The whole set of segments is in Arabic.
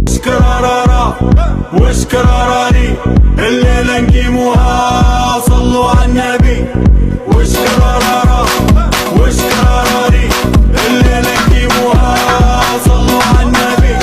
وشكرارارا وشكراراري الليلة نقيموها صلوا على النبي. وشكرارارا وشكراراري الليلة نقيموها صلوا على النبي.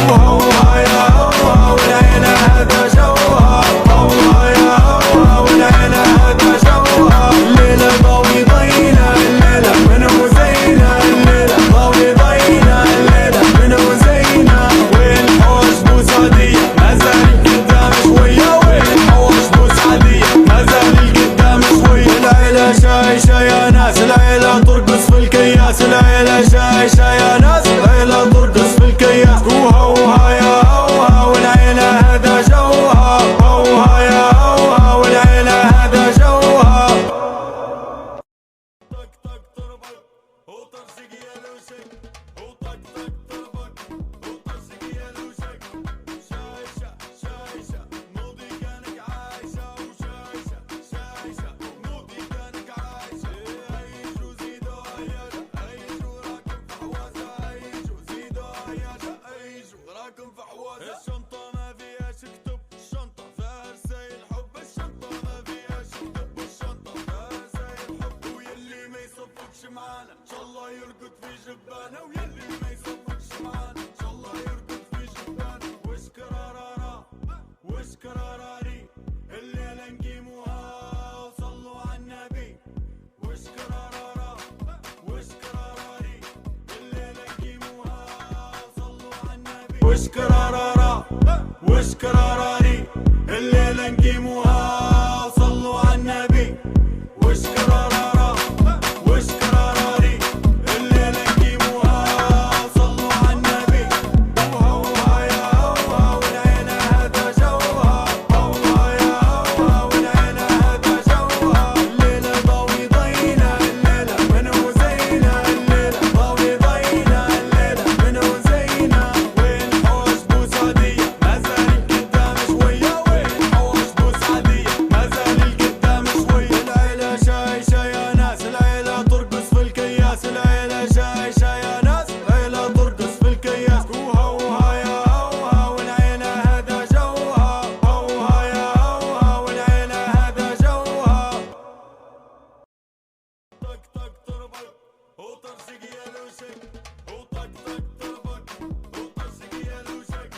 وهوها يا هوها والعيلة هذا جوها. هوها يا هوها والعيلة هذا جوها. الليلة ضوي ضينا الليلة من وزينة. الليلة ضوي ضينا الليلة من وزينة. وين حوش بوسعدية ما زال القدام شوية. وين حوش بوسعدية ما زال القدام شوية. العيلة شايشة يا ناس العيلة ترقص في الكياس. العيلة شايشة يا ناس العيلة ترقص في الكياس. وهوها يا هوها والعيلة هذا جوها. هوها يا هوها والعيلة هذا جوها. طق طق تربك وطرشق يا لوشك. وطق طق تربك وطرشق يا لوشك. شايشة شايشة ماضي كانك عايشة. وشايشة شايشة ماضي كانك عايشة. عيشوا زيدوا عياشة. عيشوا راكم في حواسة. عيشوا زيدوا عياشة. عيشوا راكم في حواسة. الشنطة ما فيهاش كتب. الشنطة فيها رسايل حب. الشنطة ما فيهاش كتب. الشنطة فيها رسايل حب. ويلي ما يصفقش معانا ان شاء الله يرقد في جبانة. ويلي ما يصفقش معانا ان شاء الله يرقد في جبانة. وشكرارارا وشكراراري الليلة نقيموها وصلوا على النبي. وشكرارارا وشكراراري الليلة نقيموها وصلوا على النبي. وشكرارارا وشكراراري الليلة نقيموها وصلوا على النبي. وشكرارارا وشكراراري الليلة نقيموها صلوا على النبي. وهوها يا هوها والعيلة هذا جوها. هوها يا هوها والعيلة هذا جوها. الليلة ضوي ضينا الليلة من وزينة. الليلة ضوي ضينا الليلة من وزينة. وين حوش بوسعدية ما زال القدام شوية. وين حوش بوسعدية ما زال القدام شوية. العيلة شايشة يا ناس العيلة ترقص في الكياس. العيلة شايشة يا ناس العيلة ترقص في الكياس. وهوها يا هوها والعيلة هذا جوها. هوها يا هوها والعيلة هذا جوها. طق طق تربك وطرشق يا لوشك. وطق طق تربك وطرشق يا لوشك.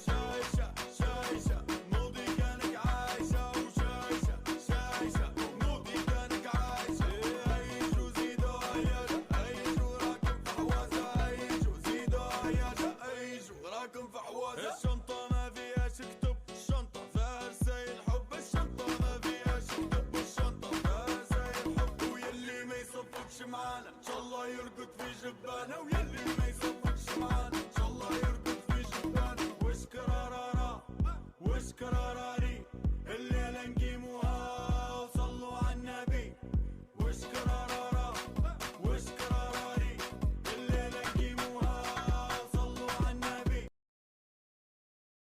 شايشة شايشة ماضي كانك عايشة. وشايشة شايشة ماضي كانك عايشة. عيشوا زيدوا عياشة. عيشوا راكم في حواسة. عيشوا زيدوا عياشة. عيشوا راكم في حواسة. الشنطة ما فيهاش كتب. الشنطة فيها رسايل حب. الشنطة ما فيهاش كتب. الشنطة فيها رسايل حب. ويلي ما يصفقش معانا ان شاء الله يرقد في جبانة. ويلي